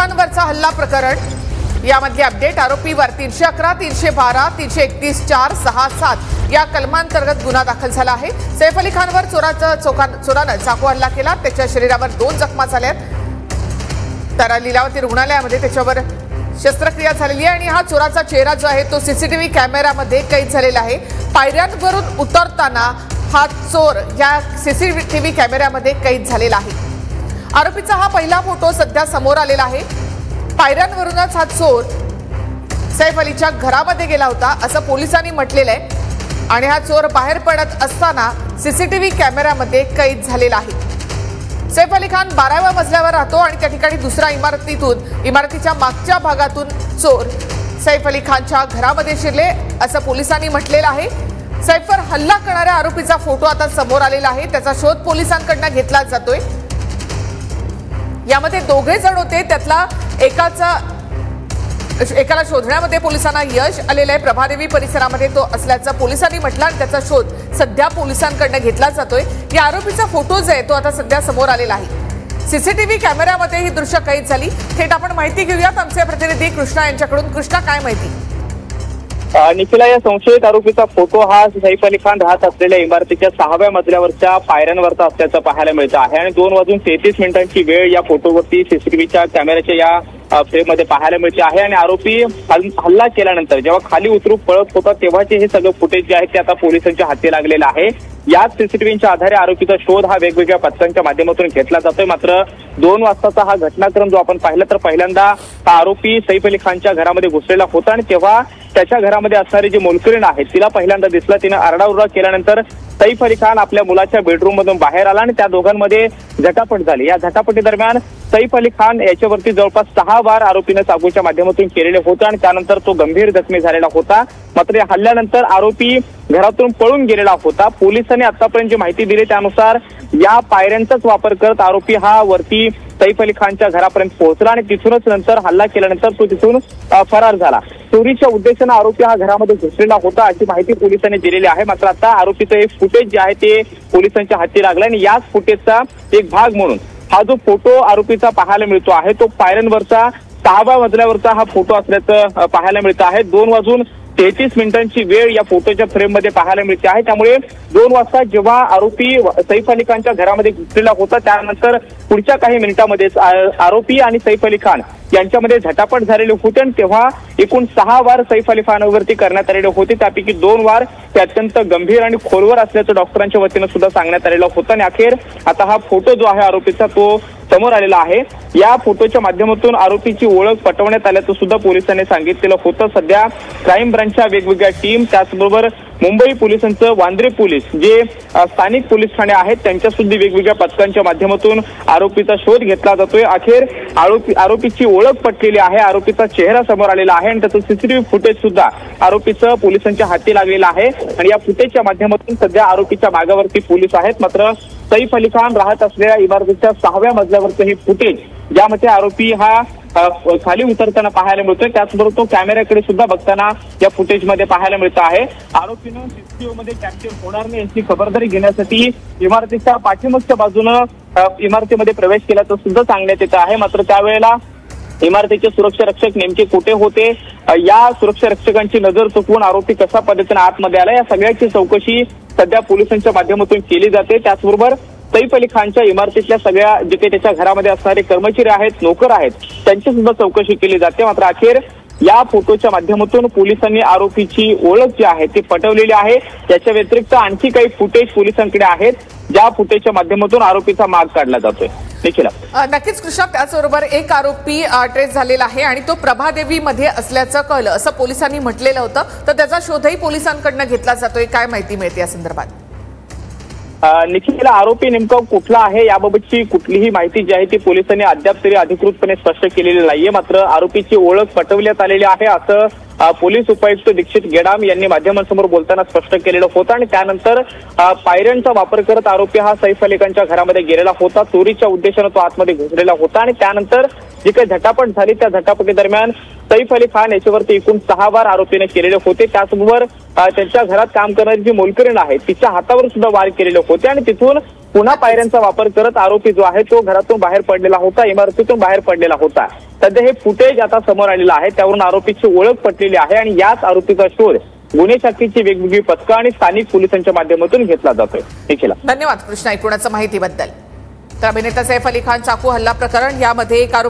खानवरचा हल्ला प्रकरण यामधली अपडेट। आरोपीवर 311, 312, 331, 4, 6, 7 या कलमांतर्गत गुन्हा दाखल झाला आहे। सैफ अली खानवर चोरानं चाकू हल्ला केला। त्याच्या शरीरावर 2 जखमा झाल्यात। तर लीलावती रुग्णालयामध्ये त्याच्यावर शस्त्रक्रिया झालेली आहे आणि हा चोराचा चेहरा जो आहे तो सीसीटीव्ही कॅमेऱ्यामध्ये कैद झालेला आहे। पायऱ्यांवरून उतरताना हा चोर या सीसीटीव्ही कॅमेऱ्यामध्ये कैद झालेला आहे। आरोपीचा हा पहिला फोटो सध्या समोर आलेला आहे। पायऱ्यांवरूनच हा चोर सैफ अलीच्या घरामध्ये गेला होता असं पोलिसांनी म्हटलेलं आहे आणि हा चोर बाहेर पडत असताना सीसीटीव्ही कॅमेऱ्यामध्ये कैद झालेला आहे। सैफ अली खान 12व्या मजल्यावर राहतो आणि त्या ठिकाणी दुसऱ्या इमारतीच्या मागच्या भागातून चोर सैफ अली खानच्या घरामध्ये शिरले असं पोलिसांनी म्हटलेलं आहे। सैफवर हल्ला करणाऱ्या आरोपीचा फोटो आता समोर आलेला आहे। त्याचा शोध पोलिसांकडून घेतला जातोय। यामध्ये 2 जण होते, त्यातला एकाला शोधण्यामध्ये पोलिसांना यश आलेलं आहे। प्रभादेवी परिसरामध्ये तो असल्याचं पोलिसांनी म्हटलं आणि त्याचा शोध सध्या पोलिसांकडून घेतला जातोय। या आरोपीचा फोटो जो आहे तो आता सध्या समोर आलेला आहे। सीसीटीव्ही कॅमेऱ्यामध्ये ही दृश्य कैद झाली। थेट आपण माहिती घेऊयात आमचे प्रतिनिधी कृष्णा यांच्याकडून। कृष्णा, काय माहिती? निखिला, या संशयित आरोपीचा फोटो हा सैफ अली खान राहत असलेल्या इमारतीच्या 6व्या मजल्यावरच्या पायऱ्यांवरचा असल्याचं पाहायला मिळतं आहे आणि 2:33 वेळ या फोटोवरती सीसीटीव्हीच्या कॅमेऱ्याच्या या फ्रेममध्ये पाहायला मिळते आहे। आणि आरोपी हल्ला केल्यानंतर जेव्हा खाली उतरून पळत होता तेव्हाचे हे सगळं फुटेज जे आहे ते आता पोलिसांच्या हाती लागलेलं आहे। याच सीसीटीव्हीच्या आधारे आरोपीचा शोध हा वेगवेगळ्या पथकांच्या माध्यमातून घेतला जातोय। मात्र 2 वाजताचा हा घटनाक्रम जो आपण पाहिला तर पहिल्यांदा हा आरोपी सैफ अली खानच्या घरामध्ये घुसलेला होता आणि तेव्हा त्याच्या घरामध्ये असणारी जी मोलकरीण आहे तिला पहिल्यांदा दिसला। तिने आरडाओरडा केल्यानंतर सैफ अली खान आपल्या मुलाच्या बेडरूम मधून बाहेर आला आणि त्या दोघांमध्ये झटापट झाली। या झटापटी दरम्यान सैफ अली खान याच्यावरती जवळपास 6 वार आरोपीने चाकूच्या माध्यमातून केलेले होते आणि त्यानंतर तो गंभीर जखमी झालेला होता। मात्र या हल्ल्यानंतर आरोपी घरातून पळून गेलेला होता। पोलिसांनी आतापर्यंत जी माहिती दिली त्यानुसार या पायऱ्यांचाच वापर करत आरोपी हा वरती सैफ अली खानच्या घरापर्यंत पोहोचला आणि तिथूनच नंतर हल्ला केल्यानंतर तो तिथून फरार झाला। चोरीच्या उद्देशाने आरोपी हा घरामध्ये घुसलेला होता अशी माहिती पोलिसांनी दिलेली आहे। मात्र आता आरोपीचं एक फुटेज जे आहे ते पोलिसांच्या हाती लागलं आणि याच फुटेजचा एक भाग म्हणून हा जो फोटो आरोपीचा पाहायला मिळतो आहे तो पायऱ्यांवरचा 6व्या मजल्यावरचा हा फोटो असल्याचं पाहायला मिळतं आहे। 2:33 वेळ या फोटोच्या फ्रेममध्ये पाहायला मिळते आहे। त्यामुळे 2 वाजता जेव्हा आरोपी सैफ अली खानच्या घरामध्ये घुसलेला होता त्यानंतर पुढच्या काही मिनिटांमध्येच आरोपी आणि सैफ अली खान यांच्यामध्ये झटापट झालेले होते आणि तेव्हा एकूण 6 वार सैफ अली खानवरती करण्यात आलेले होते। त्यापैकी 2 वार ते अत्यंत गंभीर आणि खोलवर असल्याचं डॉक्टरांच्या वतीनं सुद्धा सांगण्यात आलेलं होतं आणि अखेर आता हा फोटो जो आहे आरोपीचा तो समोर आलेला आहे। या फोटोच्या माध्यमातून आरोपीची ओळख पटवण्यात आल्याचं सुद्धा पोलिसांनी सांगितलेलं होतं। सध्या क्राईम ब्रांचच्या वेगवेगळ्या टीम त्याचबरोबर मुंबई पोलिसांचं वांद्रे पोलीस जे स्थानिक पोलीस ठाणे आहेत त्यांच्या सुद्धा वेगवेगळ्या पथकांच्या माध्यमातून आरोपीचा शोध घेतला जातोय। अखेर आरोपीची ओळख पटलेली आहे, आरोपीचा चेहरा समोर आलेला आहे आणि त्याचं सीसीटीव्ही फुटेज सुद्धा आरोपीचं पोलिसांच्या हाती लागलेलं आहे आणि या फुटेजच्या माध्यमातून सध्या आरोपीच्या मागावरती पोलीस आहेत। मात्र सैफ अली खान राहत असलेल्या इमारतीच्या 6व्या मजल्यावरचं हे फुटेज ज्यामध्ये आरोपी हा खाली उतरताना पाहायला मिळतोय त्याचबरोबर तो कॅमेऱ्याकडे सुद्धा बघताना या फुटेजमध्ये पाहायला मिळत आहे। आरोपीनं सीसीटीव्हीमध्ये कॅप्चर होणार नाही याची खबरदारी घेण्यासाठी इमारतीच्या पाठीमागच्या बाजूनं इमारतीमध्ये प्रवेश केल्याचं सुद्धा सांगण्यात येत आहे। मात्र त्यावेळेला इमारतीचे सुरक्षा रक्षक नेमके कुठे होते, या सुरक्षा रक्षकांची नजर चुकवून आरोपी कशा पद्धतीने आतमध्ये आला या सगळ्याची चौकशी सध्या पोलिसांच्या माध्यमातून केली जाते। त्याचबरोबर सैफ अली खानच्या इमारतीतल्या सगळ्या जे काही त्याच्या घरामध्ये असणारे कर्मचारी आहेत, नोकर आहेत त्यांची सुद्धा चौकशी केली जाते। मात्र अखेर या फोटोच्या माध्यमातून पोलिसांनी आरोपीची ओळख जी आहे ती पटवलेली आहे। याच्या व्यतिरिक्त आणखी काही फुटेज पोलिसांकडे आहेत ज्या फुटेजच्या माध्यमातून आरोपीचा माग काढला जातोय। नक्कीच कृष्णा, त्याचबरोबर एक आरोपी ट्रेस झालेला आहे आणि तो प्रभादेवी मध्ये असल्याचं कळलं असं पोलिसांनी म्हटलेलं होतं। तर त्याचा शोधही पोलिसांकडून घेतला जातोय। काय माहिती मिळते या संदर्भात? निखिल, आरोपी नेमका कुठला आहे याबाबतची कुठलीही माहिती जी आहे ती पोलिसांनी अद्याप तरी अधिकृतपणे स्पष्ट केलेली नाहीये। मात्र आरोपीची ओळख पटवण्यात आलेली आहे असं पोलीस उपायुक्त दीक्षित गेडाम यांनी माध्यमांसमोर बोलताना स्पष्ट केलेलं होतं आणि त्यानंतर पायऱ्यांचा वापर करत आरोपी हा सैफ अली खानच्या घरामध्ये गेलेला होता। चोरीच्या उद्देशाने तो आतमध्ये घुसलेला होता आणि त्यानंतर जी काही झटापट झाली त्या झटापटी दरम्यान सैफ अली खान याच्यावरती एकूण 6 वार आरोपीने केलेले होते। त्याचबरोबर त्यांच्या घरात काम करणारी जी मोलकरीण आहे तिच्या हातावर सुद्धा वार केलेले होते आणि तिथून पुन्हा पायऱ्यांचा वापर करत आरोपी जो आहे तो घरातून बाहेर पडलेला होता, इमारतीतून बाहेर पडलेला होता। सध्या हे फुटेज आता समोर आलेलं आहे, त्यावरून आरोपीची ओळख पटलेली आहे आणि याच आरोपीचा शोध गुन्हे शाखेची वेगवेगळी पथकं आणि स्थानिक पोलिसांच्या माध्यमातून घेतला जातोय. निखिला, धन्यवाद कृष्णा एकूणच माहितीबद्दल. तर अभिनेता सैफ अली खान चाकू हल्ला प्रकरण यामध्ये एक आरोपी